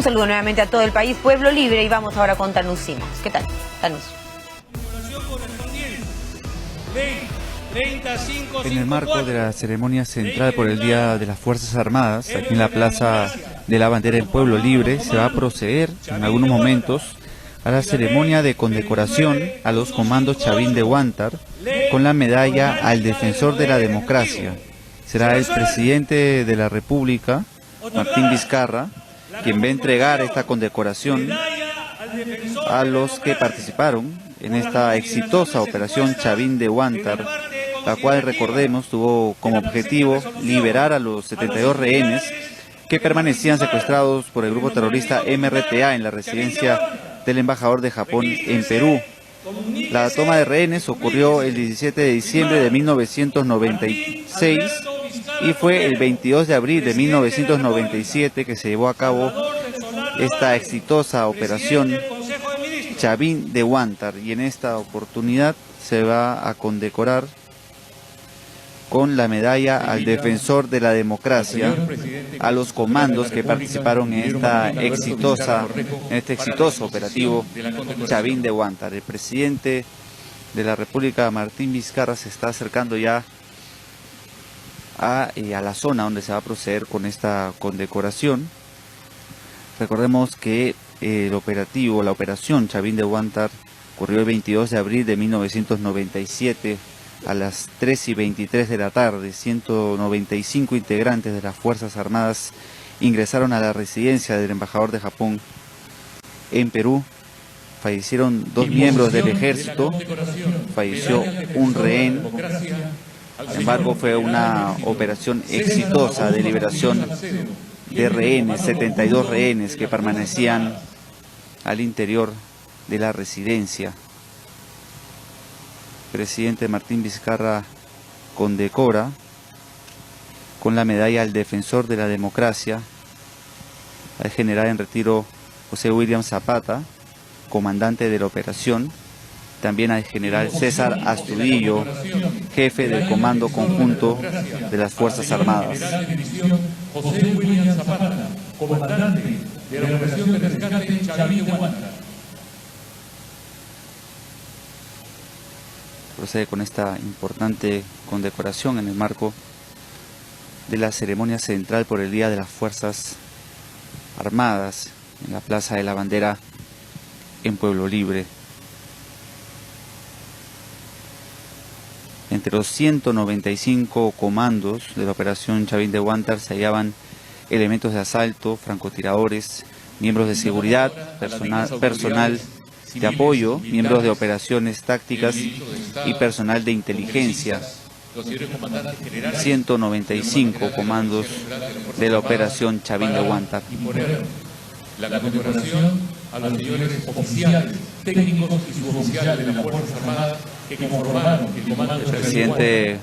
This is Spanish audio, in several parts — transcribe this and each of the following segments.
saludo nuevamente a todo el país, Pueblo Libre, y vamos ahora con Tanús Simons. ¿Qué tal, Tanús? En el marco de la ceremonia central por el Día de las Fuerzas Armadas, aquí en la Plaza de la Bandera del Pueblo Libre, se va a proceder en algunos momentos a la ceremonia de condecoración a los comandos Chavín de Huántar con la medalla al defensor de la democracia. Será el presidente de la República, Martín Vizcarra, quien va a entregar esta condecoración a los que participaron en esta exitosa operación Chavín de Huántar, la cual, recordemos, tuvo como objetivo liberar a los 72 rehenes que permanecían secuestrados por el grupo terrorista MRTA en la residencia del embajador de Japón en Perú. La toma de rehenes ocurrió el 17 de diciembre de 1996 y fue el 22 de abril de 1997 que se llevó a cabo esta exitosa operación Chavín de Huántar, y en esta oportunidad se va a condecorar con la medalla al defensor de la democracia a los comandos que participaron en este exitoso operativo Chavín de Huántar. El presidente de la República, Martín Vizcarra, se está acercando ya a la zona donde se va a proceder con esta condecoración. Recordemos que la operación Chavín de Huántar ocurrió el 22 de abril de 1997 a las 3:23 de la tarde. 195 integrantes de las Fuerzas Armadas ingresaron a la residencia del embajador de Japón en Perú. Fallecieron 2 miembros del ejército, falleció un rehén. Sin embargo, fue una operación exitosa de liberación de rehenes, 72 rehenes que permanecían al interior de la residencia. Presidente Martín Vizcarra condecora con la medalla al defensor de la democracia al general en retiro José William Zapata, comandante de la operación, también al general César Astudillo, jefe del Comando Conjunto de las Fuerzas Armadas. José William Zapata, comandante de la operación de rescate Chavín de Huántar. Procede con esta importante condecoración en el marco de la ceremonia central por el Día de las Fuerzas Armadas en la Plaza de la Bandera en Pueblo Libre. Entre los 195 comandos de la operación Chavín de Huántar se hallaban elementos de asalto, francotiradores, miembros de seguridad, personal de apoyo, miembros de operaciones tácticas y personal de inteligencia. 195 comandos de la operación Chavín de Huántar. La condecoración a los señores oficiales, técnicos y suboficiales de las Fuerzas Armadas que conformaron el comando. El presidente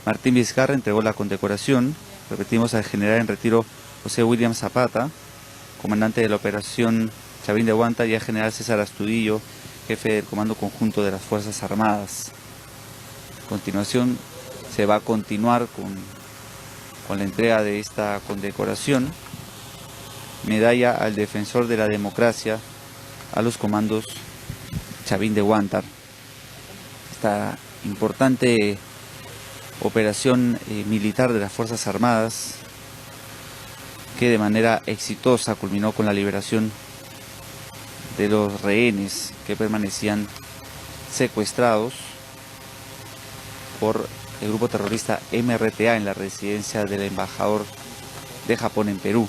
Martín Vizcarra entregó la condecoración, repetimos, al general en retiro José William Zapata, comandante de la operación Chavín de Huántar, y al general César Astudillo, jefe del Comando Conjunto de las Fuerzas Armadas. A continuación se va a continuar con la entrega de esta condecoración, medalla al defensor de la democracia a los comandos Chavín de Huántar. Esta importante operación militar de las Fuerzas Armadas, que de manera exitosa culminó con la liberación de los rehenes que permanecían secuestrados por el grupo terrorista MRTA en la residencia del embajador de Japón en Perú.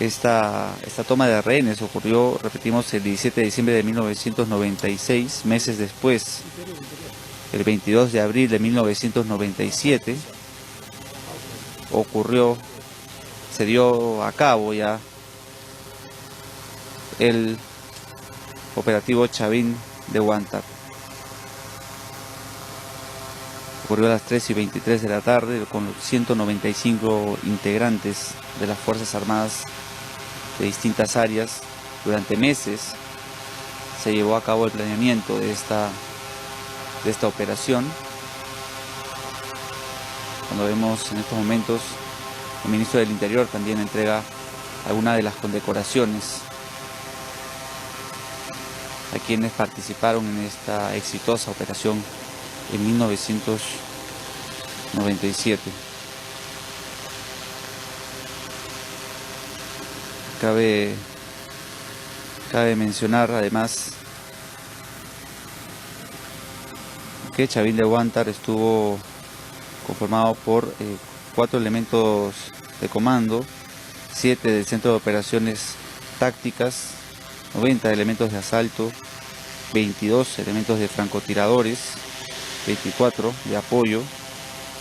Esta toma de rehenes ocurrió, repetimos, el 17 de diciembre de 1996, meses después, el 22 de abril de 1997, se dio a cabo ya el operativo Chavín de Huántar. Ocurrió a las 3:23 de la tarde con 195 integrantes de las Fuerzas Armadas de distintas áreas. Durante meses se llevó a cabo el planeamiento de esta operación. Cuando vemos en estos momentos El ministro del Interior también entrega algunas de las condecoraciones a quienes participaron en esta exitosa operación en 1997. Cabe mencionar además que Chavín de Huántar estuvo conformado por 4 elementos de comando, 7 del Centro de Operaciones Tácticas, 90 elementos de asalto, 22 elementos de francotiradores, 24 de apoyo,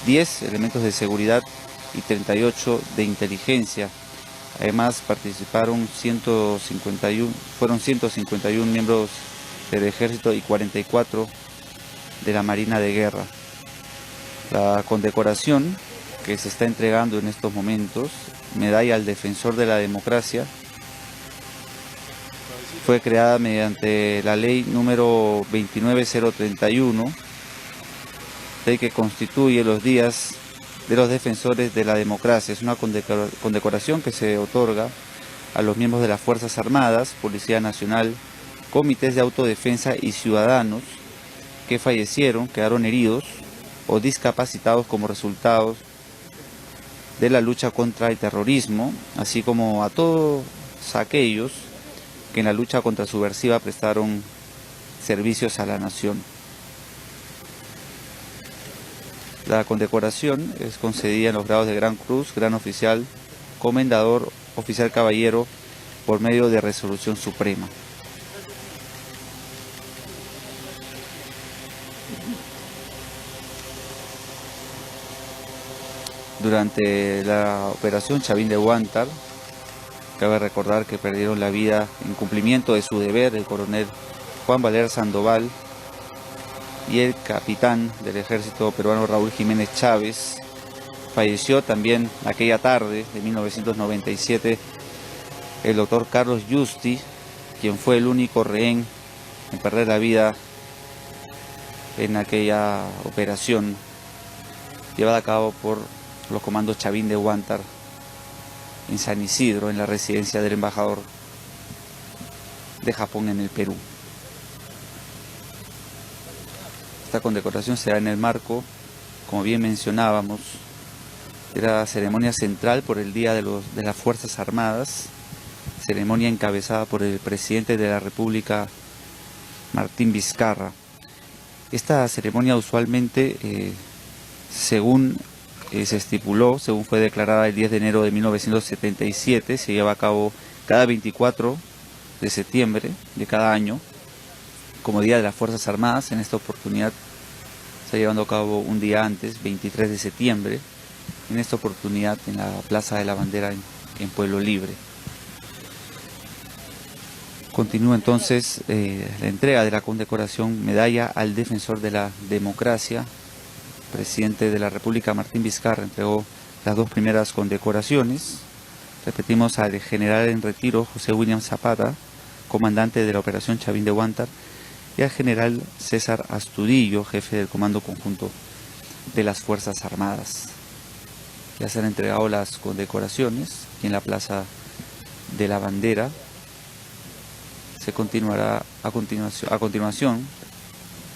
10 elementos de seguridad y 38 de inteligencia. Además fueron 151 miembros del Ejército y 44 de la Marina de Guerra. La condecoración que se está entregando en estos momentos, Medalla al Defensor de la Democracia, fue creada mediante la ley número 29031, ley que constituye los días de los defensores de la democracia. Es una condecoración que se otorga a los miembros de las Fuerzas Armadas, Policía Nacional, comités de autodefensa y ciudadanos que fallecieron, quedaron heridos o discapacitados como resultado de la lucha contra el terrorismo, así como a todos aquellos que en la lucha contra subversiva prestaron servicios a la nación. La condecoración es concedida en los grados de Gran Cruz, Gran Oficial, Comendador, Oficial Caballero, por medio de resolución suprema. Durante la operación Chavín de Huántar, cabe recordar que perdieron la vida en cumplimiento de su deber el coronel Juan Valer Sandoval y el capitán del ejército peruano Raúl Jiménez Chávez. Falleció también aquella tarde de 1997 el doctor Carlos Yusti, quien fue el único rehén en perder la vida en aquella operación llevada a cabo por los comandos Chavín de Huántar en San Isidro, en la residencia del embajador de Japón en el Perú. Esta condecoración se da en el marco, como bien mencionábamos, de la ceremonia central por el Día de las Fuerzas Armadas, ceremonia encabezada por el presidente de la República, Martín Vizcarra. Esta ceremonia usualmente, según se estipuló, según fue declarada el 10 de enero de 1977, se lleva a cabo cada 24 de septiembre de cada año, como Día de las Fuerzas Armadas. En esta oportunidad se está llevando a cabo un día antes, 23 de septiembre, en esta oportunidad en la Plaza de la Bandera en Pueblo Libre. Continúa entonces la entrega de la condecoración Medalla al Defensor de la Democracia. El presidente de la República, Martín Vizcarra, entregó las 2 primeras condecoraciones. Repetimos, al general en retiro José William Zapata, comandante de la operación Chavín de Huántar, y al general César Astudillo, jefe del Comando Conjunto de las Fuerzas Armadas. Ya se han entregado las condecoraciones y en la Plaza de la Bandera se continuará a continuación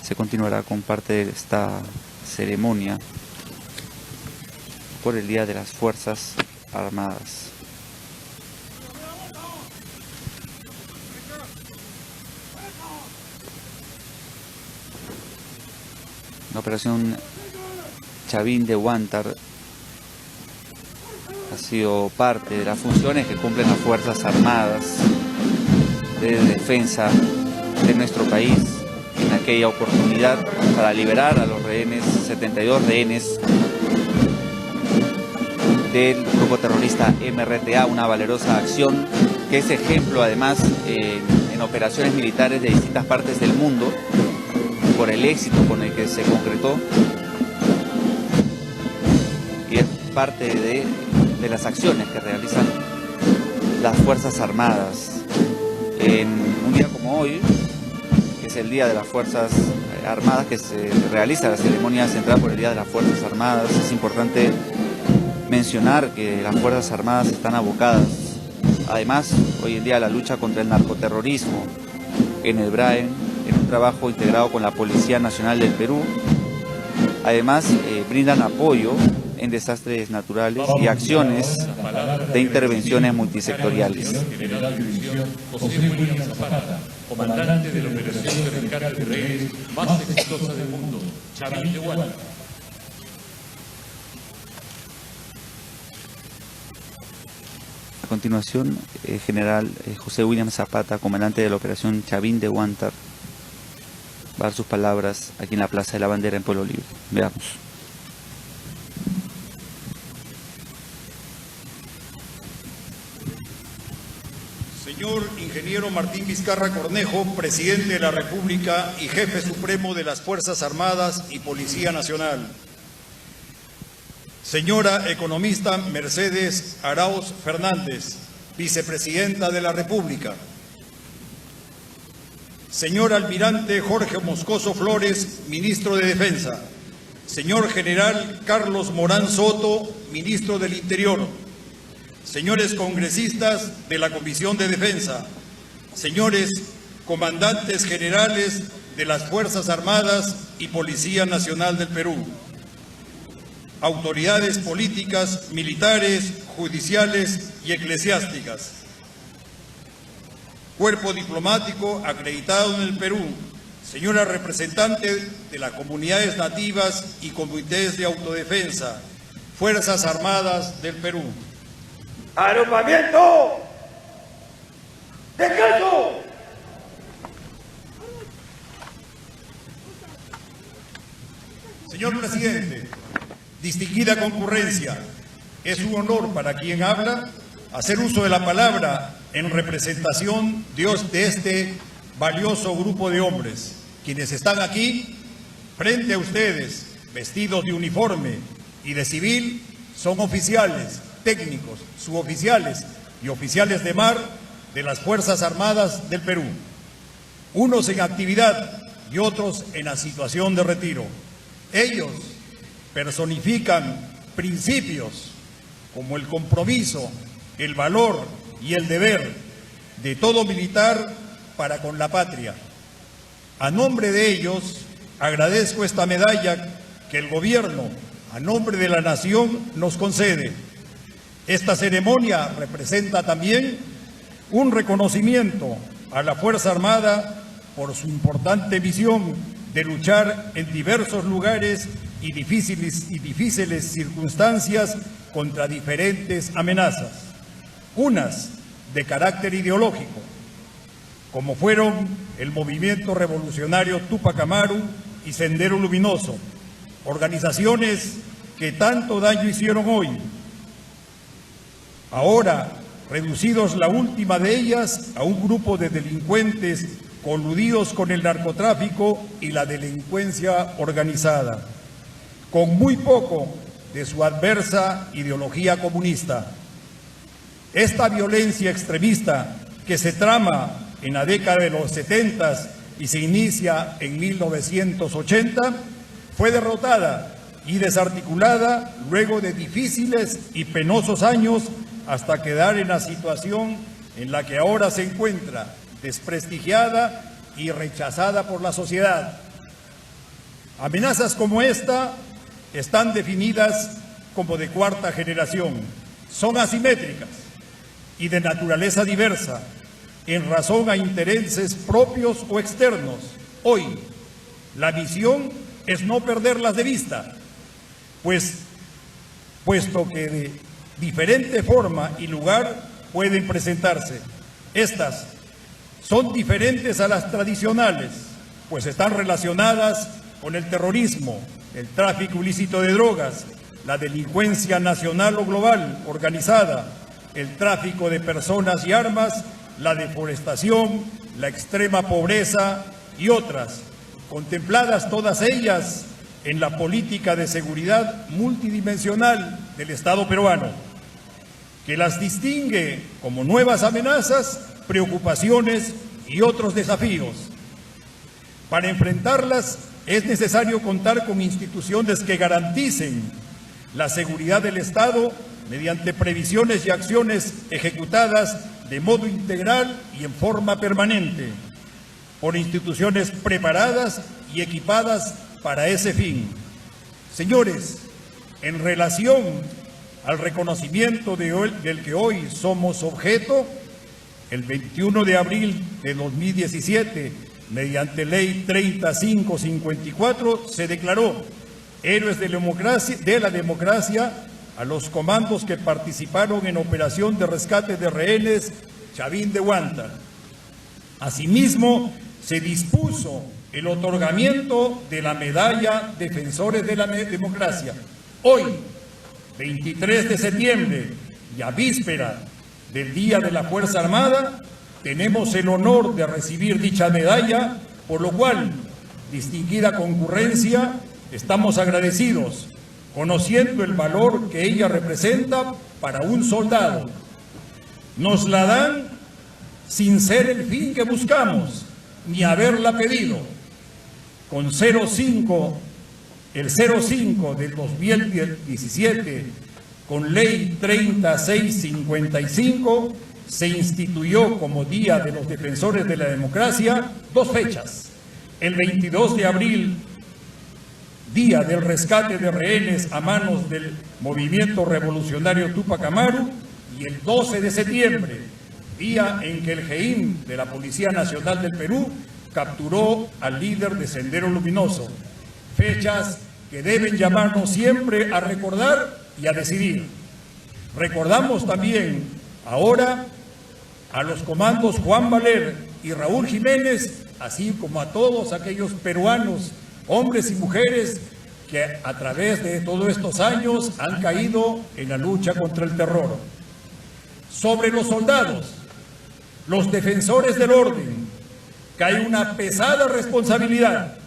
se continuará con parte de esta ceremonia por el Día de las Fuerzas Armadas. La operación Chavín de Huántar ha sido parte de las funciones que cumplen las Fuerzas Armadas de defensa de nuestro país en aquella oportunidad para liberar a los rehenes, 72 rehenes del grupo terrorista MRTA, una valerosa acción que es ejemplo además en operaciones militares de distintas partes del mundo por el éxito con el que se concretó, y es parte de las acciones que realizan las Fuerzas Armadas. En un día como hoy, que es el Día de las Fuerzas Armadas, que se realiza la ceremonia central por el Día de las Fuerzas Armadas, es importante mencionar que las Fuerzas Armadas están abocadas, además, hoy en día a la lucha contra el narcoterrorismo en el BRAEN, en un trabajo integrado con la Policía Nacional del Perú. Además, brindan apoyo en desastres naturales y acciones de intervenciones multisectoriales. José William Zapata, comandante de la operación de rescate de rehenes más exitosa del mundo, Chavín de Huanta. A continuación, general José William Zapata, comandante de la operación Chavín de Huántar, va a dar sus palabras aquí en la Plaza de la Bandera en Pueblo Libre. Veamos. Señor ingeniero Martín Vizcarra Cornejo, presidente de la República y jefe supremo de las Fuerzas Armadas y Policía Nacional. Señora economista Mercedes Arauz Fernández, vicepresidenta de la República. Señor almirante Jorge Moscoso Flores, ministro de Defensa. Señor general Carlos Morán Soto, ministro del Interior. Señores congresistas de la Comisión de Defensa. Señores comandantes generales de las Fuerzas Armadas y Policía Nacional del Perú. Autoridades políticas, militares, judiciales y eclesiásticas. Cuerpo diplomático acreditado en el Perú, señora representante de las comunidades nativas y comités de autodefensa, Fuerzas Armadas del Perú. ¡Agrupamiento! ¡Descanso! Señor presidente, distinguida concurrencia, es un honor para quien habla hacer uso de la palabra en representación de este valioso grupo de hombres, quienes están aquí frente a ustedes, vestidos de uniforme y de civil, son oficiales, técnicos, suboficiales y oficiales de mar de las Fuerzas Armadas del Perú, unos en actividad y otros en la situación de retiro. Ellos personifican principios como el compromiso, el valor y el deber de todo militar para con la patria. A nombre de ellos, agradezco esta medalla que el gobierno, a nombre de la nación, nos concede. Esta ceremonia representa también un reconocimiento a la Fuerza Armada por su importante misión de luchar en diversos lugares y difíciles circunstancias contra diferentes amenazas, unas de carácter ideológico, como fueron el Movimiento Revolucionario Túpac Amaru y Sendero Luminoso, organizaciones que tanto daño hicieron hoy. Ahora, reducidos la última de ellas a un grupo de delincuentes coludidos con el narcotráfico y la delincuencia organizada, con muy poco de su adversa ideología comunista. Esta violencia extremista que se trama en la década de los 70 y se inicia en 1980, fue derrotada y desarticulada luego de difíciles y penosos años hasta quedar en la situación en la que ahora se encuentra, desprestigiada y rechazada por la sociedad. Amenazas como esta están definidas como de cuarta generación, son asimétricas y de naturaleza diversa, en razón a intereses propios o externos. Hoy, la misión es no perderlas de vista, puesto que de diferente forma y lugar pueden presentarse. Estas son diferentes a las tradicionales, pues están relacionadas con el terrorismo, el tráfico ilícito de drogas, la delincuencia nacional o global organizada, el tráfico de personas y armas, la deforestación, la extrema pobreza y otras, contempladas todas ellas en la política de seguridad multidimensional del Estado peruano, que las distingue como nuevas amenazas, preocupaciones y otros desafíos. Para enfrentarlas es necesario contar con instituciones que garanticen la seguridad del Estado mediante previsiones y acciones ejecutadas de modo integral y en forma permanente, por instituciones preparadas y equipadas para ese fin. Señores, en relación al reconocimiento del que hoy somos objeto, el 21 de abril de 2017, mediante Ley 3554, se declaró héroes de la democracia a los comandos que participaron en operación de rescate de rehenes Chavín de Huántar. Asimismo, se dispuso el otorgamiento de la medalla Defensores de la Democracia. Hoy, 23 de septiembre, y a víspera del Día de la Fuerza Armada, tenemos el honor de recibir dicha medalla, por lo cual, distinguida concurrencia, estamos agradecidos, conociendo el valor que ella representa para un soldado. Nos la dan sin ser el fin que buscamos, ni haberla pedido. Con el 05 del 2017, con Ley 3655, se instituyó como Día de los Defensores de la Democracia dos fechas: el 22 de abril, Día del Rescate de Rehenes a manos del Movimiento Revolucionario Túpac Amaru, y el 12 de septiembre, día en que el GEIM de la Policía Nacional del Perú capturó al líder de Sendero Luminoso. Fechas que deben llamarnos siempre a recordar y a decidir. Recordamos también ahora a los comandos Juan Valer y Raúl Jiménez, así como a todos aquellos peruanos, hombres y mujeres, que a través de todos estos años han caído en la lucha contra el terror. Sobre los soldados, los defensores del orden, cae una pesada responsabilidad.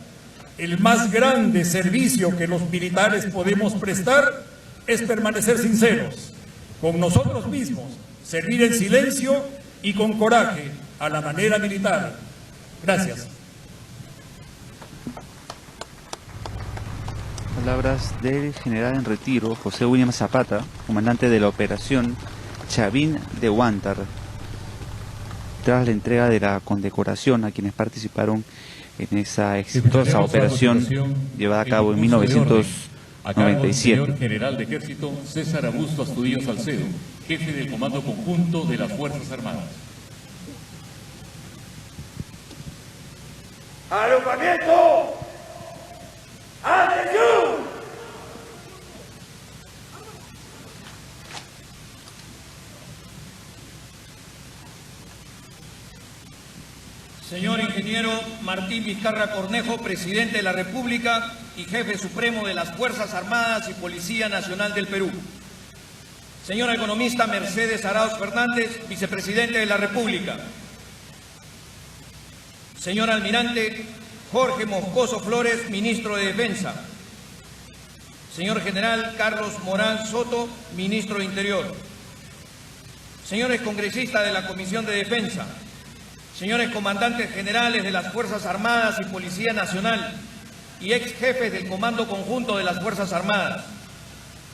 El más grande servicio que los militares podemos prestar es permanecer sinceros con nosotros mismos, servir en silencio y con coraje a la manera militar. Gracias. Palabras del general en retiro, José William Zapata, comandante de la operación Chavín de Huántar, tras la entrega de la condecoración a quienes participaron en esa exitosa operación llevada a cabo en 1997. Señor General de Ejército César Augusto Astudillo Salcedo, jefe del Comando Conjunto de las Fuerzas Armadas. ¡Agrupamiento! ¡Atención! Señor ingeniero Martín Vizcarra Cornejo, presidente de la República y jefe supremo de las Fuerzas Armadas y Policía Nacional del Perú. Señora economista Mercedes Arauz Fernández, vicepresidente de la República. Señor almirante Jorge Moscoso Flores, ministro de Defensa. Señor general Carlos Morán Soto, ministro de Interior. Señores congresistas de la Comisión de Defensa. Señores comandantes generales de las Fuerzas Armadas y Policía Nacional y ex jefes del Comando Conjunto de las Fuerzas Armadas,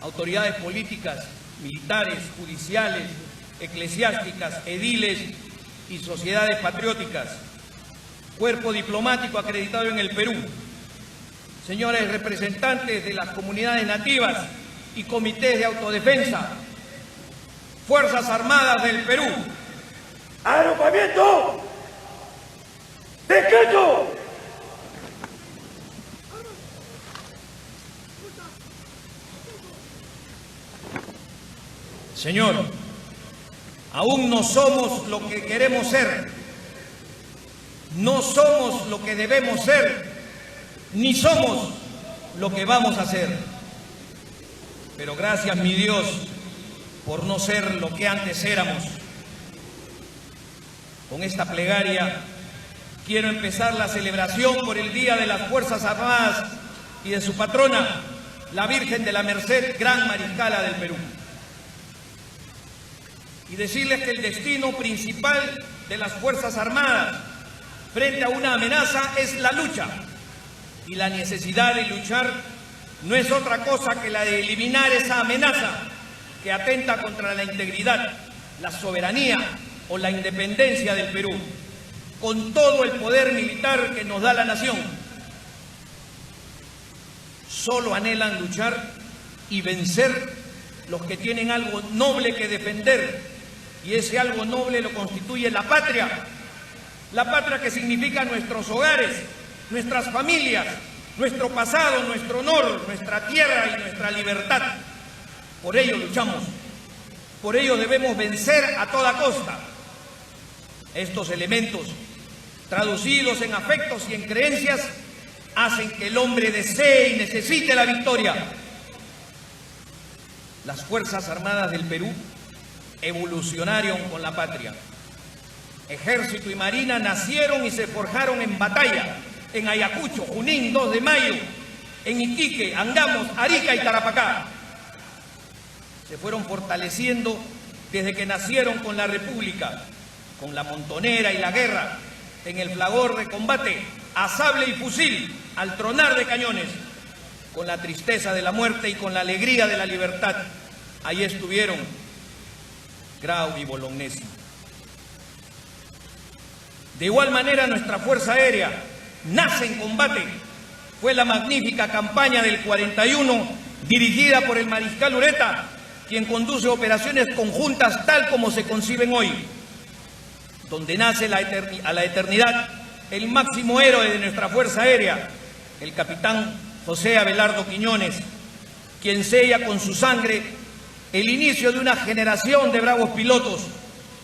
autoridades políticas, militares, judiciales, eclesiásticas, ediles y sociedades patrióticas, cuerpo diplomático acreditado en el Perú, señores representantes de las comunidades nativas y comités de autodefensa, Fuerzas Armadas del Perú. ¡Agrupamiento! ¡Decreto! Señor, aún no somos lo que queremos ser, no somos lo que debemos ser, ni somos lo que vamos a ser. Pero gracias, mi Dios, por no ser lo que antes éramos. Con esta plegaria quiero empezar la celebración por el Día de las Fuerzas Armadas y de su patrona, la Virgen de la Merced, Gran Mariscala del Perú. Y decirles que el destino principal de las Fuerzas Armadas frente a una amenaza es la lucha y la necesidad de luchar no es otra cosa que la de eliminar esa amenaza que atenta contra la integridad, la soberanía o la independencia del Perú, con todo el poder militar que nos da la nación. Solo anhelan luchar y vencer los que tienen algo noble que defender, y ese algo noble lo constituye la patria que significa nuestros hogares, nuestras familias, nuestro pasado, nuestro honor, nuestra tierra y nuestra libertad. Por ello luchamos, por ello debemos vencer a toda costa. Estos elementos, traducidos en afectos y en creencias, hacen que el hombre desee y necesite la victoria. Las Fuerzas Armadas del Perú evolucionaron con la patria. Ejército y Marina nacieron y se forjaron en batalla, en Ayacucho, Junín, 2 de Mayo, en Iquique, Angamos, Arica y Tarapacá. Se fueron fortaleciendo desde que nacieron con la República, con la montonera y la guerra, en el fragor de combate, a sable y fusil, al tronar de cañones, con la tristeza de la muerte y con la alegría de la libertad. Ahí estuvieron Grau y Bolognesi. De igual manera, nuestra Fuerza Aérea nace en combate. Fue la magnífica campaña del 41, dirigida por el mariscal Ureta, quien conduce operaciones conjuntas tal como se conciben hoy, donde nace a la eternidad el máximo héroe de nuestra Fuerza Aérea, el capitán José Abelardo Quiñones, quien sella con su sangre el inicio de una generación de bravos pilotos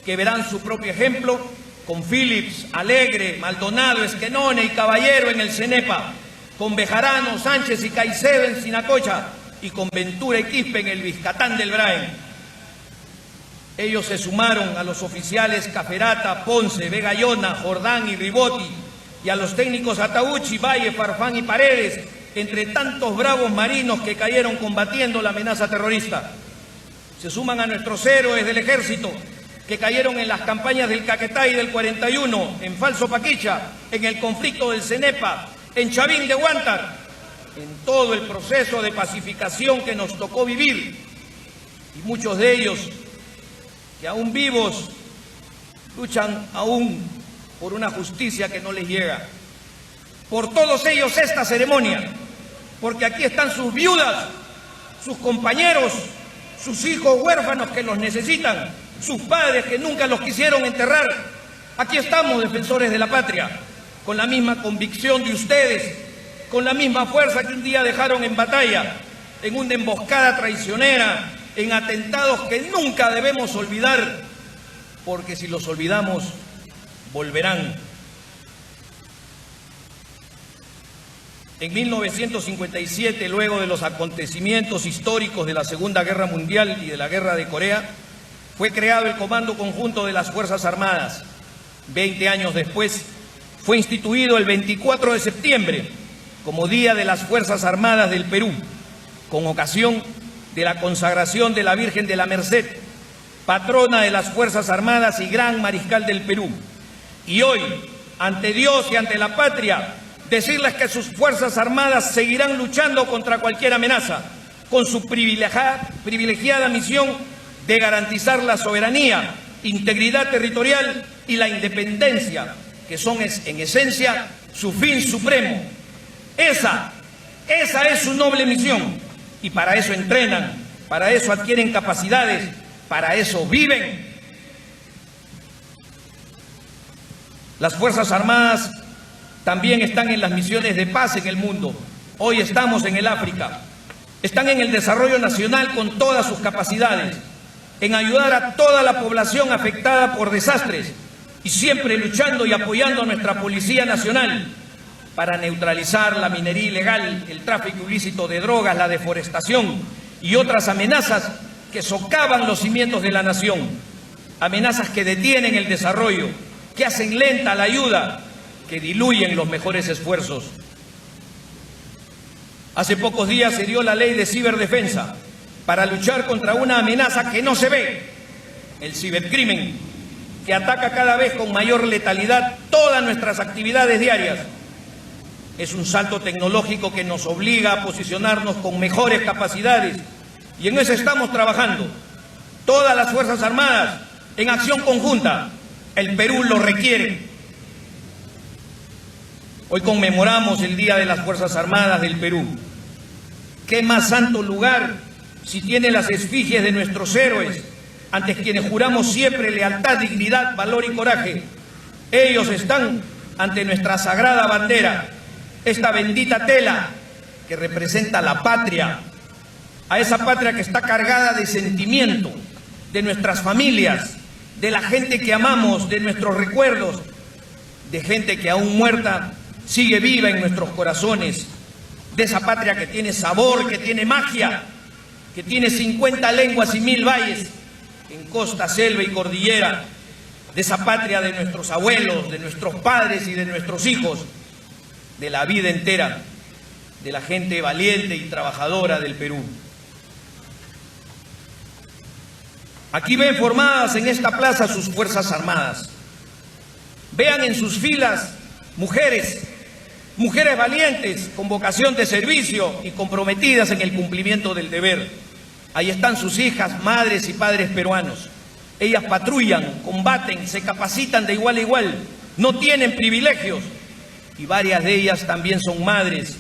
que verán su propio ejemplo con Phillips, Alegre, Maldonado, Esquenone y Caballero en el Cenepa, con Bejarano, Sánchez y Caicedo en Sinacocha y con Ventura y Quispe en el Vizcatán del Braen. Ellos se sumaron a los oficiales Caferata, Ponce, Vegallona, Jordán y Ribotti, y a los técnicos Atauchi, Valle, Farfán y Paredes, entre tantos bravos marinos que cayeron combatiendo la amenaza terrorista. Se suman a nuestros héroes del ejército, que cayeron en las campañas del Caquetá y del 41, en Falso Paquicha, en el conflicto del Cenepa, en Chavín de Huántar, en todo el proceso de pacificación que nos tocó vivir. Y muchos de ellos, que aún vivos, luchan aún por una justicia que no les llega. Por todos ellos esta ceremonia, porque aquí están sus viudas, sus compañeros, sus hijos huérfanos que los necesitan, sus padres que nunca los quisieron enterrar. Aquí estamos, defensores de la patria, con la misma convicción de ustedes, con la misma fuerza que un día dejaron en batalla, en una emboscada traicionera, en atentados que nunca debemos olvidar, porque si los olvidamos, volverán. En 1957, luego de los acontecimientos históricos de la Segunda Guerra Mundial y de la Guerra de Corea, fue creado el Comando Conjunto de las Fuerzas Armadas. 20 años después, fue instituido el 24 de septiembre como Día de las Fuerzas Armadas del Perú, con ocasión de la consagración de la Virgen de la Merced, patrona de las Fuerzas Armadas y gran mariscal del Perú. Y hoy, ante Dios y ante la patria, decirles que sus Fuerzas Armadas seguirán luchando contra cualquier amenaza, con su privilegiada misión de garantizar la soberanía, integridad territorial y la independencia, que son en esencia su fin supremo. Esa es su noble misión, y para eso entrenan, para eso adquieren capacidades, para eso viven. Las Fuerzas Armadas también están en las misiones de paz en el mundo. Hoy estamos en el África. Están en el desarrollo nacional con todas sus capacidades, en ayudar a toda la población afectada por desastres y siempre luchando y apoyando a nuestra Policía Nacional para neutralizar la minería ilegal, el tráfico ilícito de drogas, la deforestación y otras amenazas que socavan los cimientos de la nación, amenazas que detienen el desarrollo, que hacen lenta la ayuda, que diluyen los mejores esfuerzos. Hace pocos días se dio la ley de ciberdefensa para luchar contra una amenaza que no se ve, el cibercrimen, que ataca cada vez con mayor letalidad todas nuestras actividades diarias. Es un salto tecnológico que nos obliga a posicionarnos con mejores capacidades y en eso estamos trabajando. Todas las Fuerzas Armadas en acción conjunta. El Perú lo requiere. Hoy conmemoramos el Día de las Fuerzas Armadas del Perú. ¿Qué más santo lugar si tiene las efigies de nuestros héroes, ante quienes juramos siempre lealtad, dignidad, valor y coraje? Ellos están ante nuestra sagrada bandera, esta bendita tela que representa la patria, a esa patria que está cargada de sentimiento, de nuestras familias, de la gente que amamos, de nuestros recuerdos, de gente que aún muerta sigue viva en nuestros corazones, de esa patria que tiene sabor, que tiene magia, que tiene 50 lenguas y 1000 valles en costa, selva y cordillera, de esa patria de nuestros abuelos, de nuestros padres y de nuestros hijos, de la vida entera, de la gente valiente y trabajadora del Perú. Aquí ven formadas en esta plaza sus Fuerzas Armadas. Vean en sus filas mujeres valientes, con vocación de servicio y comprometidas en el cumplimiento del deber. Ahí están sus hijas, madres y padres peruanos. Ellas patrullan, combaten, se capacitan de igual a igual, no tienen privilegios. Y varias de ellas también son madres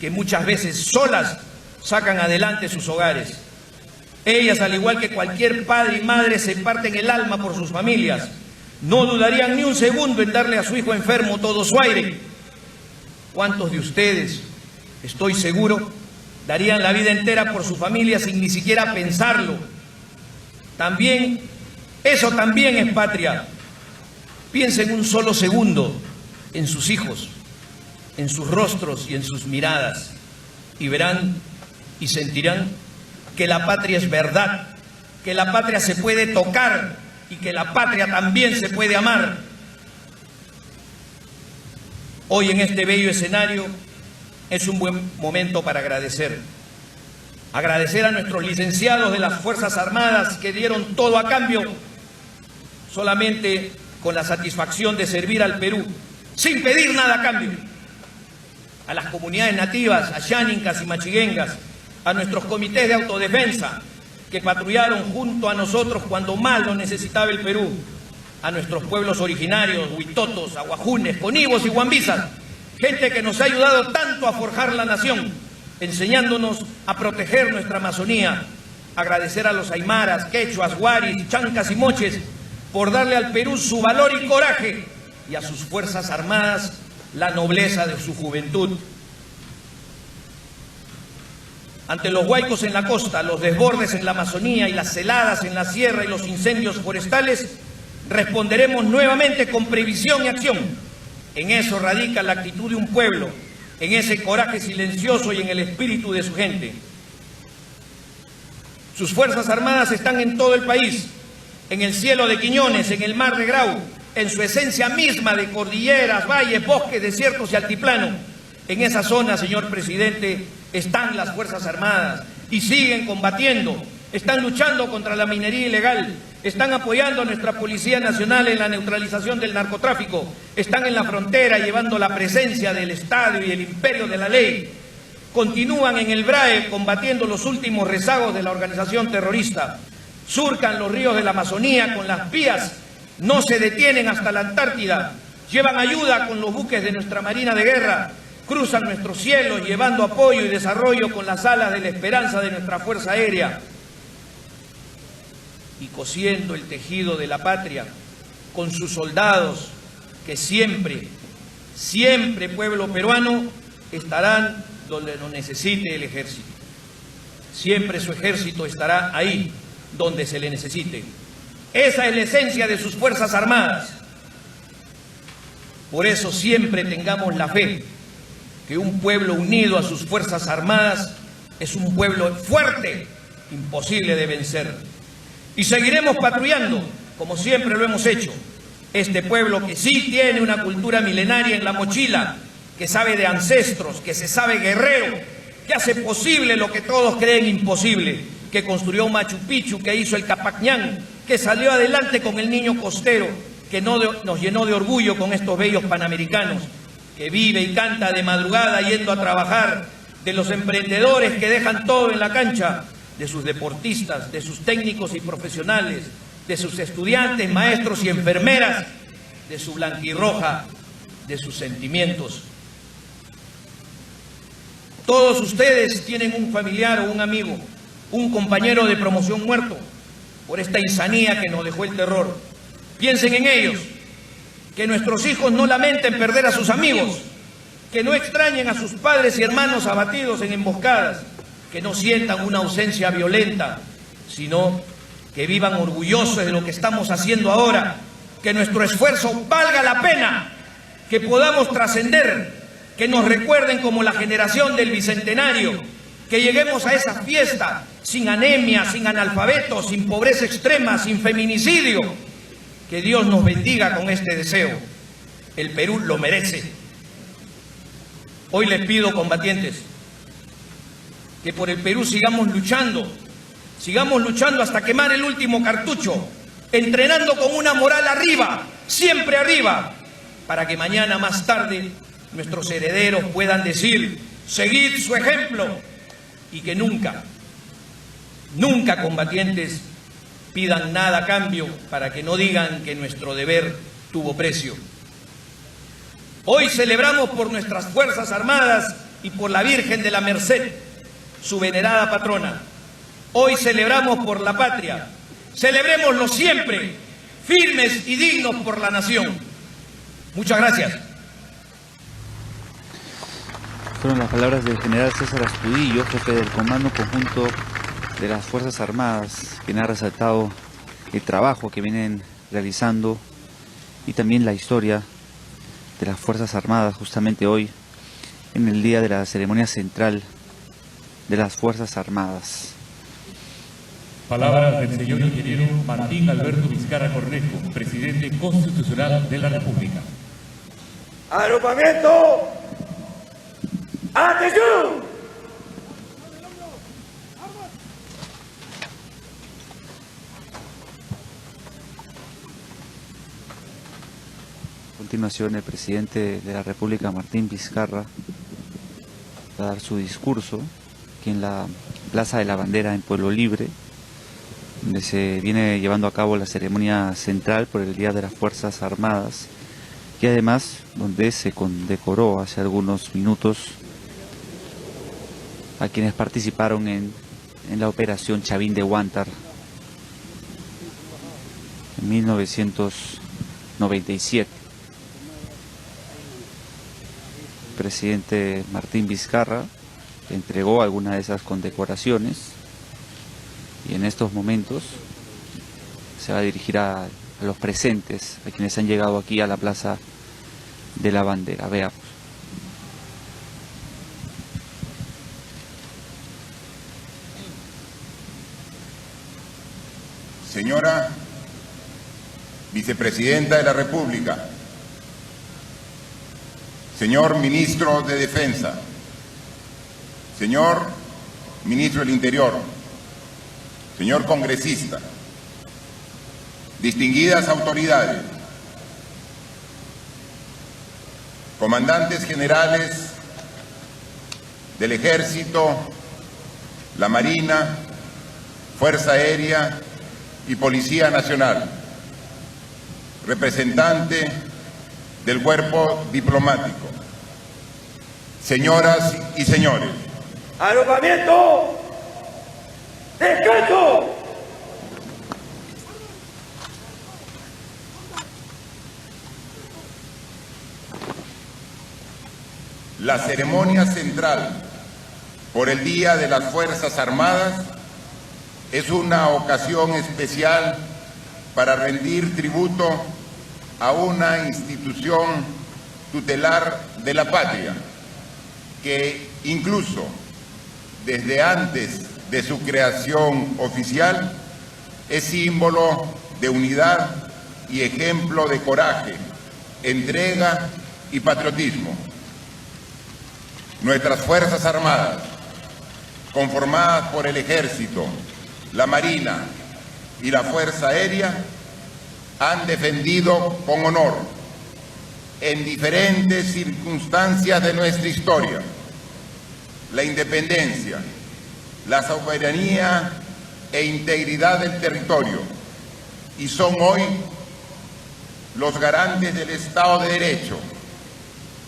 que muchas veces solas sacan adelante sus hogares. Ellas, al igual que cualquier padre y madre, se parten el alma por sus familias. No dudarían ni un segundo en darle a su hijo enfermo todo su aire. ¿Cuántos de ustedes, estoy seguro, darían la vida entera por su familia sin ni siquiera pensarlo? También, eso también es patria. Piensen un solo segundo en sus hijos, en sus rostros y en sus miradas, y verán y sentirán que la patria es verdad, que la patria se puede tocar y que la patria también se puede amar. Hoy en este bello escenario es un buen momento para agradecer. Agradecer a nuestros licenciados de las Fuerzas Armadas que dieron todo a cambio, solamente con la satisfacción de servir al Perú, sin pedir nada a cambio. A las comunidades nativas, a Xánicas y Machiguengas, a nuestros comités de autodefensa que patrullaron junto a nosotros cuando más lo necesitaba el Perú, a nuestros pueblos originarios, huitotos, aguajunes, conibos y huambizas, gente que nos ha ayudado tanto a forjar la nación, enseñándonos a proteger nuestra Amazonía. Agradecer a los aymaras, quechuas, guaris, chancas y moches por darle al Perú su valor y coraje, y a sus Fuerzas Armadas la nobleza de su juventud. Ante los huaicos en la costa, los desbordes en la Amazonía y las heladas en la sierra y los incendios forestales, responderemos nuevamente con previsión y acción. En eso radica la actitud de un pueblo, en ese coraje silencioso y en el espíritu de su gente. Sus Fuerzas Armadas están en todo el país, en el cielo de Quiñones, en el mar de Grau, en su esencia misma de cordilleras, valles, bosques, desiertos y altiplano. En esa zona, señor presidente, están las Fuerzas Armadas y siguen combatiendo, están luchando contra la minería ilegal, están apoyando a nuestra Policía Nacional en la neutralización del narcotráfico, están en la frontera llevando la presencia del Estado y el imperio de la ley, continúan en el BRAE combatiendo los últimos rezagos de la organización terrorista, surcan los ríos de la Amazonía con las vías, no se detienen hasta la Antártida, llevan ayuda con los buques de nuestra Marina de Guerra, cruzan nuestros cielos llevando apoyo y desarrollo con las alas de la esperanza de nuestra Fuerza Aérea y cosiendo el tejido de la patria con sus soldados que siempre, siempre, pueblo peruano, estarán donde lo necesite el ejército. Siempre su ejército estará ahí donde se le necesite. Esa es la esencia de sus Fuerzas Armadas. Por eso siempre tengamos la fe que un pueblo unido a sus Fuerzas Armadas es un pueblo fuerte, imposible de vencer. Y seguiremos patrullando, como siempre lo hemos hecho. Este pueblo que sí tiene una cultura milenaria en la mochila, que sabe de ancestros, que se sabe guerrero, que hace posible lo que todos creen imposible, que construyó Machu Picchu, que hizo el Capacñán, que salió adelante con el Niño Costero, que nos llenó de orgullo con estos bellos panamericanos, que vive y canta de madrugada yendo a trabajar, de los emprendedores que dejan todo en la cancha, de sus deportistas, de sus técnicos y profesionales, de sus estudiantes, maestros y enfermeras, de su blanquirroja, de sus sentimientos. Todos ustedes tienen un familiar o un amigo, un compañero de promoción muerto por esta insanía que nos dejó el terror. Piensen en ellos, que nuestros hijos no lamenten perder a sus amigos, que no extrañen a sus padres y hermanos abatidos en emboscadas, que no sientan una ausencia violenta, sino que vivan orgullosos de lo que estamos haciendo ahora, que nuestro esfuerzo valga la pena, que podamos trascender, que nos recuerden como la generación del Bicentenario, que lleguemos a esa fiesta sin anemia, sin analfabetos, sin pobreza extrema, sin feminicidio. Que Dios nos bendiga con este deseo. El Perú lo merece. Hoy les pido, combatientes, que por el Perú sigamos luchando hasta quemar el último cartucho, entrenando con una moral arriba, siempre arriba, para que mañana más tarde nuestros herederos puedan decir, seguid su ejemplo, y que nunca, combatientes, pidan nada a cambio para que no digan que nuestro deber tuvo precio. Hoy celebramos por nuestras Fuerzas Armadas y por la Virgen de la Merced, su venerada patrona. Hoy celebramos por la patria. Celebrémoslo siempre, firmes y dignos por la nación. Muchas gracias. Fueron las palabras del general César Astudillo, jefe del Comando Conjunto de las Fuerzas Armadas, quien ha resaltado el trabajo que vienen realizando y también la historia de las Fuerzas Armadas justamente hoy, en el día de la ceremonia central de las Fuerzas Armadas. Palabras del señor ingeniero Martín Alberto Vizcarra Cornejo, presidente constitucional de la República. ¡Agrupamiento! ¡Atención! A continuación, el presidente de la República, Martín Vizcarra, va a dar su discurso aquí en la Plaza de la Bandera en Pueblo Libre, donde se viene llevando a cabo la ceremonia central por el Día de las Fuerzas Armadas y además donde se condecoró hace algunos minutos a quienes participaron en la operación Chavín de Huántar en 1997. El presidente Martín Vizcarra entregó alguna de esas condecoraciones y en estos momentos se va a dirigir a los presentes, a quienes han llegado aquí a la Plaza de la Bandera. Veamos. Señora Vicepresidenta de la República, señor Ministro de Defensa, señor Ministro del Interior, señor Congresista, distinguidas autoridades, comandantes generales del Ejército, la Marina, Fuerza Aérea y Policía Nacional, representante del cuerpo diplomático, señoras y señores. ¡Agrupamiento! ¡Descanso! La ceremonia central por el Día de las Fuerzas Armadas es una ocasión especial para rendir tributo a una institución tutelar de la patria que incluso desde antes de su creación oficial es símbolo de unidad y ejemplo de coraje, entrega y patriotismo. Nuestras Fuerzas Armadas, conformadas por el Ejército, la Marina y la Fuerza Aérea, han defendido con honor en diferentes circunstancias de nuestra historia, la independencia, la soberanía e integridad del territorio, y son hoy los garantes del Estado de Derecho,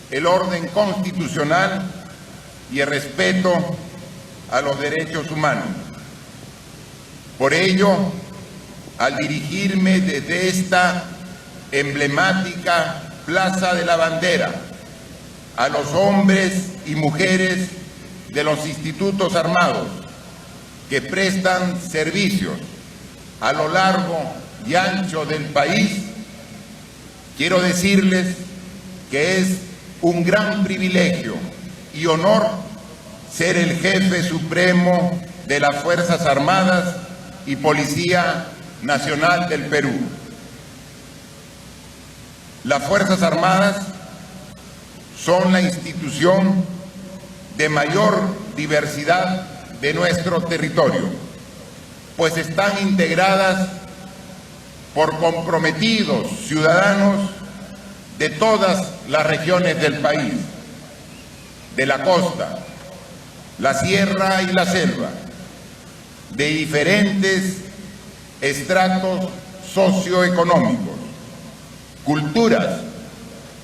el orden constitucional y el respeto a los derechos humanos. Por ello, al dirigirme desde esta emblemática Plaza de la Bandera a los hombres y mujeres de los institutos armados que prestan servicios a lo largo y ancho del país, quiero decirles que es un gran privilegio y honor ser el jefe supremo de las Fuerzas Armadas y Policía Nacional del Perú. Las Fuerzas Armadas son la institución de mayor diversidad de nuestro territorio, pues están integradas por comprometidos ciudadanos de todas las regiones del país, de la costa, la sierra y la selva, de diferentes estratos socioeconómicos, culturas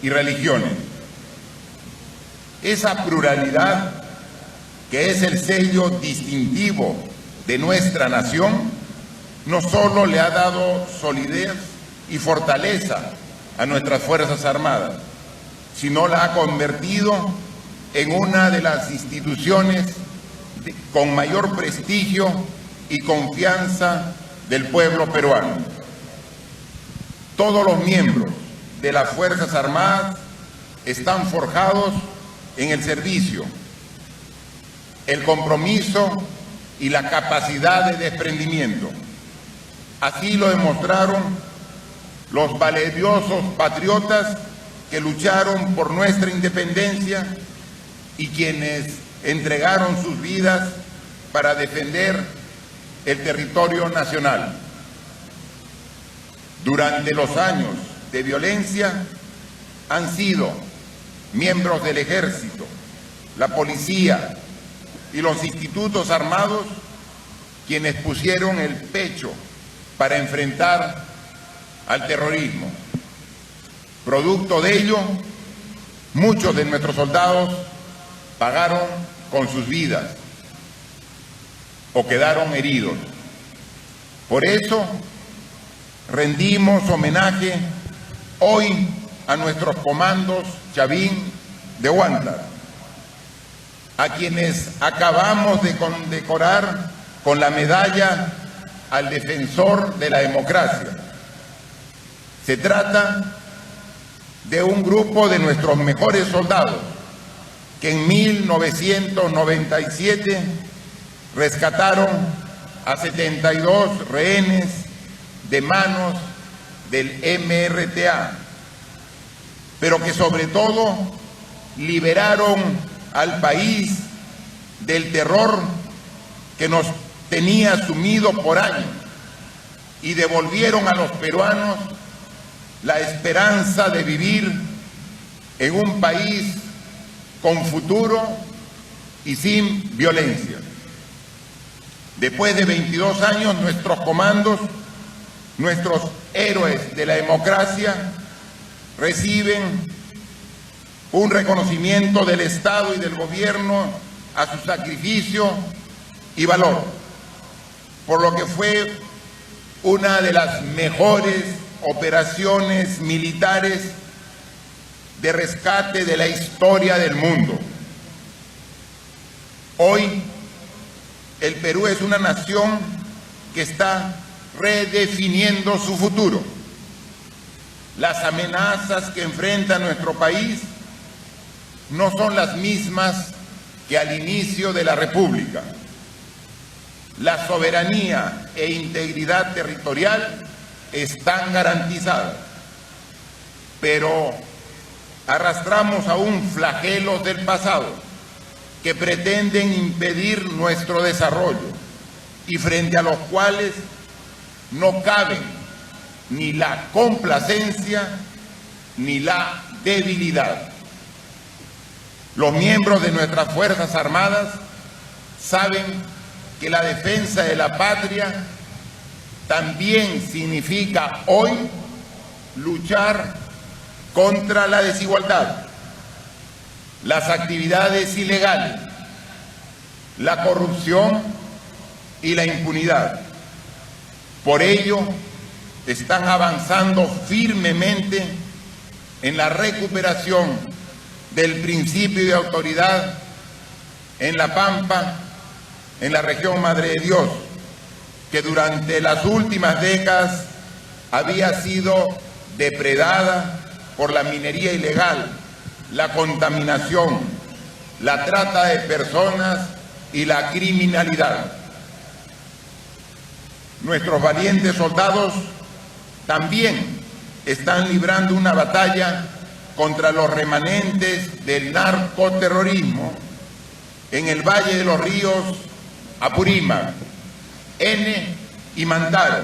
y religiones. Esa pluralidad, que es el sello distintivo de nuestra nación, no solo le ha dado solidez y fortaleza a nuestras Fuerzas Armadas, sino la ha convertido en una de las instituciones con mayor prestigio y confianza del pueblo peruano. Todos los miembros de las Fuerzas Armadas están forjados en el servicio, el compromiso y la capacidad de desprendimiento. Así lo demostraron los valiosos patriotas que lucharon por nuestra independencia y quienes entregaron sus vidas para defender el territorio nacional. Durante los años de violencia han sido miembros del Ejército, la Policía y los institutos armados quienes pusieron el pecho para enfrentar al terrorismo. Producto de ello, muchos de nuestros soldados pagaron con sus vidas o quedaron heridos. Por eso, rendimos homenaje hoy a nuestros comandos Chavín de Huántara, a quienes acabamos de condecorar con la medalla al defensor de la democracia. Se trata de un grupo de nuestros mejores soldados que en 1997 rescataron a 72 rehenes de manos del MRTA, pero que sobre todo liberaron al país del terror que nos tenía sumido por años y devolvieron a los peruanos la esperanza de vivir en un país con futuro y sin violencia. Después de 22 años, nuestros comandos, nuestros héroes de la democracia, reciben un reconocimiento del Estado y del gobierno a su sacrificio y valor, por lo que fue una de las mejores operaciones militares de rescate de la historia del mundo. Hoy, el Perú es una nación que está redefiniendo su futuro. Las amenazas que enfrenta nuestro país no son las mismas que al inicio de la República. La soberanía e integridad territorial están garantizadas, pero arrastramos aún flagelos del pasado que pretenden impedir nuestro desarrollo y frente a los cuales no caben ni la complacencia ni la debilidad. Los miembros de nuestras Fuerzas Armadas saben que la defensa de la patria también significa hoy luchar contra la desigualdad, las actividades ilegales, la corrupción y la impunidad. Por ello, están avanzando firmemente en la recuperación del principio de autoridad en La Pampa, en la región Madre de Dios, que durante las últimas décadas había sido depredada por la minería ilegal, la contaminación, la trata de personas y la criminalidad. Nuestros valientes soldados también están librando una batalla contra los remanentes del narcoterrorismo en el Valle de los Ríos, Apurímac, N y Mantaro,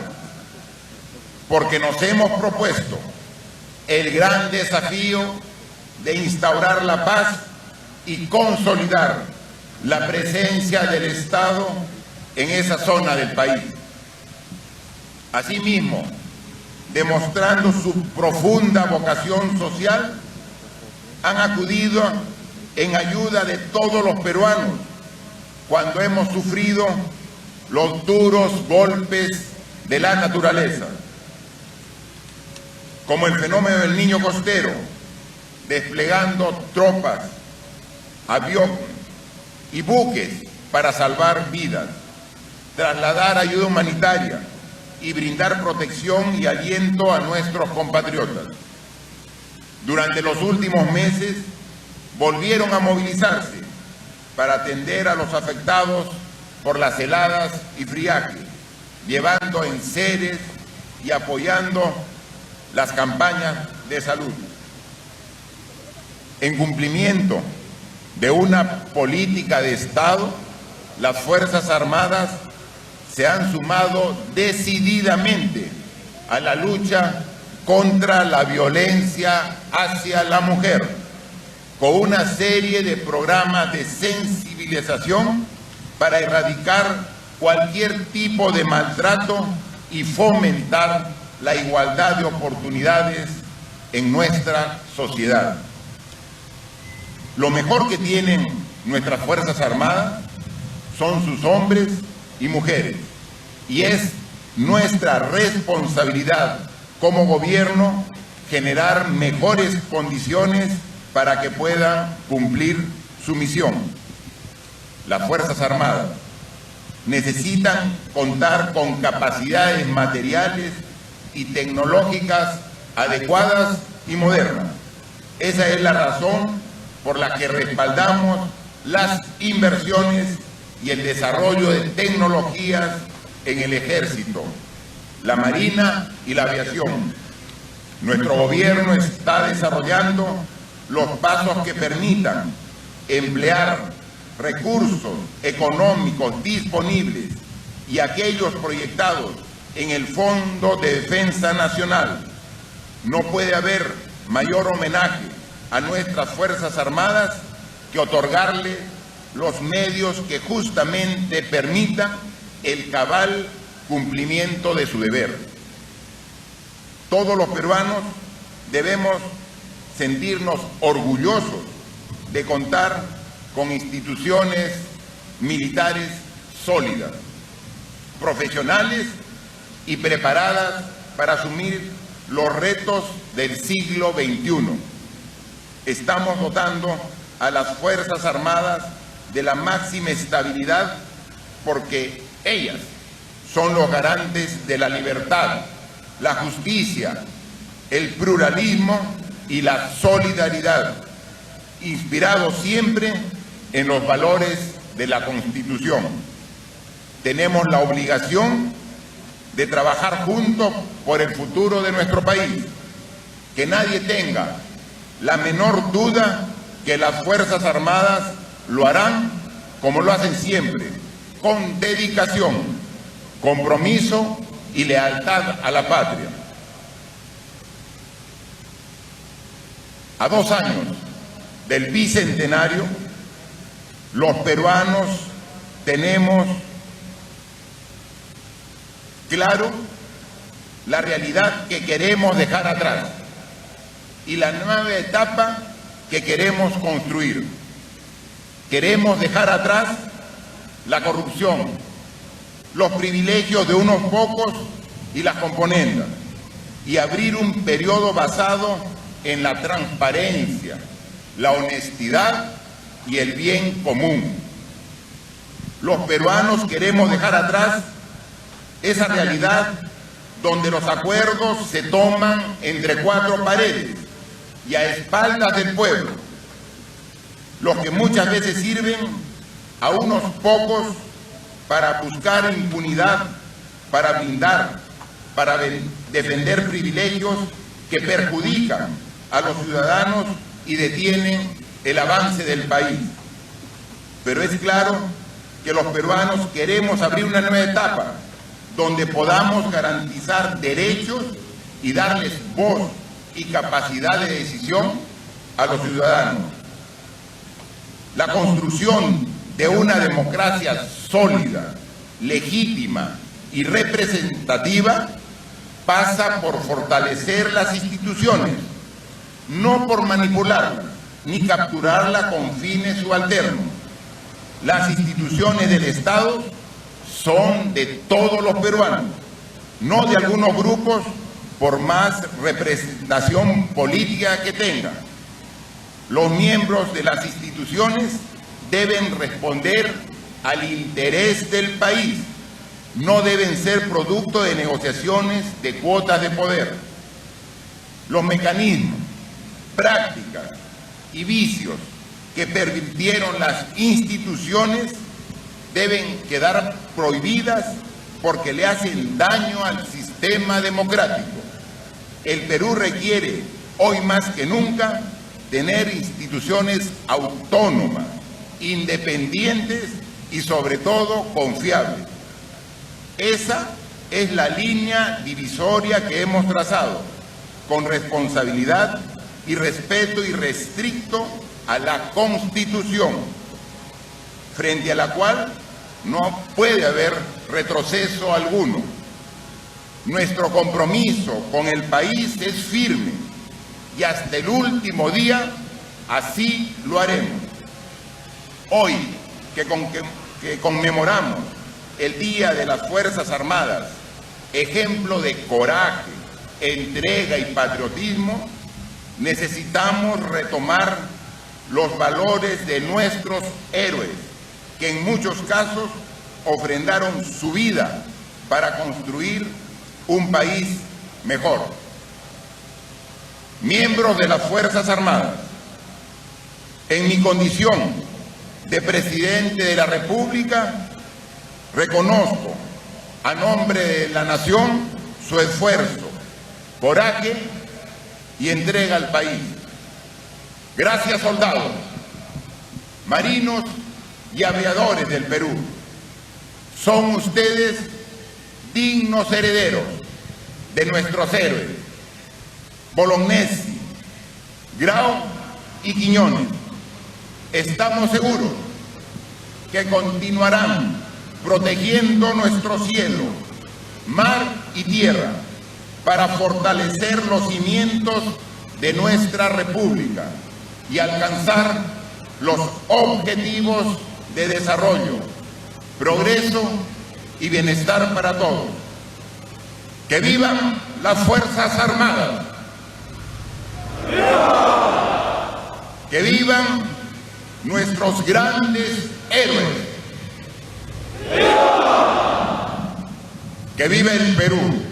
porque nos hemos propuesto el gran desafío de instaurar la paz y consolidar la presencia del Estado en esa zona del país. Asimismo, demostrando su profunda vocación social, han acudido en ayuda de todos los peruanos cuando hemos sufrido los duros golpes de la naturaleza, como el fenómeno del Niño Costero, desplegando tropas, aviones y buques para salvar vidas, trasladar ayuda humanitaria y brindar protección y aliento a nuestros compatriotas. Durante los últimos meses volvieron a movilizarse para atender a los afectados por las heladas y friajes, llevando enseres y apoyando las campañas de salud. En cumplimiento de una política de Estado, las Fuerzas Armadas se han sumado decididamente a la lucha contra la violencia hacia la mujer, con una serie de programas de sensibilización para erradicar cualquier tipo de maltrato y fomentar la igualdad de oportunidades en nuestra sociedad. Lo mejor que tienen nuestras Fuerzas Armadas son sus hombres y mujeres, y es nuestra responsabilidad como gobierno generar mejores condiciones para que puedan cumplir su misión. Las Fuerzas Armadas necesitan contar con capacidades materiales y tecnológicas adecuadas y modernas. Esa es la razón por la que respaldamos las inversiones y el desarrollo de tecnologías en el Ejército, la Marina y la aviación. Nuestro gobierno está desarrollando los pasos que permitan emplear recursos económicos disponibles y aquellos proyectados en el Fondo de Defensa Nacional. No puede haber mayor homenaje a nuestras Fuerzas Armadas que otorgarle los medios que justamente permitan el cabal cumplimiento de su deber. Todos los peruanos debemos sentirnos orgullosos de contar con instituciones militares sólidas, profesionales y preparadas para asumir los retos del siglo XXI. Estamos dotando a las Fuerzas Armadas de la máxima estabilidad porque ellas son los garantes de la libertad, la justicia, el pluralismo y la solidaridad, inspirados siempre en los valores de la Constitución. Tenemos la obligación de trabajar juntos por el futuro de nuestro país. Que nadie tenga la menor duda que las Fuerzas Armadas lo harán como lo hacen siempre, con dedicación, compromiso y lealtad a la patria. A 2 años del bicentenario, los peruanos tenemos claro la realidad que queremos dejar atrás y la nueva etapa que queremos construir. Queremos dejar atrás la corrupción, los privilegios de unos pocos y las componendas, y abrir un periodo basado en la transparencia, la honestidad y el bien común. Los peruanos queremos dejar atrás esa realidad donde los acuerdos se toman entre 4 paredes y a espaldas del pueblo, los que muchas veces sirven a unos pocos para buscar impunidad, para blindar, para defender privilegios que perjudican a los ciudadanos y detienen el avance del país. Pero es claro que los peruanos queremos abrir una nueva etapa donde podamos garantizar derechos y darles voz y capacidad de decisión a los ciudadanos. La construcción de una democracia sólida, legítima y representativa pasa por fortalecer las instituciones, no por manipularlas ni capturarlas con fines subalternos. Las instituciones del Estado son de todos los peruanos, no de algunos grupos por más representación política que tengan. Los miembros de las instituciones deben responder al interés del país, no deben ser producto de negociaciones de cuotas de poder. Los mecanismos, prácticas y vicios que pervirtieron las instituciones deben quedar prohibidas porque le hacen daño al sistema democrático. El Perú requiere, hoy más que nunca, tener instituciones autónomas, independientes y sobre todo confiables. Esa es la línea divisoria que hemos trazado, con responsabilidad y respeto irrestricto a la Constitución, frente a la cual no puede haber retroceso alguno. Nuestro compromiso con el país es firme y hasta el último día así lo haremos. Hoy que conmemoramos el Día de las Fuerzas Armadas, ejemplo de coraje, entrega y patriotismo, necesitamos retomar los valores de nuestros héroes, que en muchos casos ofrendaron su vida para construir un país mejor. Miembros de las Fuerzas Armadas, en mi condición de presidente de la República, reconozco a nombre de la nación su esfuerzo, coraje y entrega al país. Gracias, soldados, marinos y aviadores del Perú. Son ustedes dignos herederos de nuestros héroes, Bolognesi, Grau y Quiñones. Estamos seguros que continuarán protegiendo nuestro cielo, mar y tierra para fortalecer los cimientos de nuestra República y alcanzar los objetivos de desarrollo, progreso y bienestar para todos. ¡Que vivan las Fuerzas Armadas! ¡Viva! ¡Que vivan nuestros grandes héroes! ¡Viva! ¡Que viva el Perú!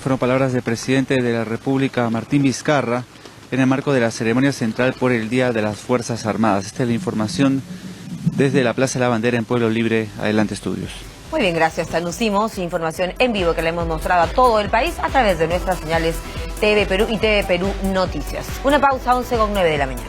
Fueron palabras del presidente de la República, Martín Vizcarra, en el marco de la ceremonia central por el Día de las Fuerzas Armadas. Esta es la información desde la Plaza de la Bandera en Pueblo Libre. Adelante, estudios. Muy bien, gracias, Tanucimos. Información en vivo que le hemos mostrado a todo el país a través de nuestras señales TV Perú y TV Perú Noticias. Una pausa, 11:09 de la mañana.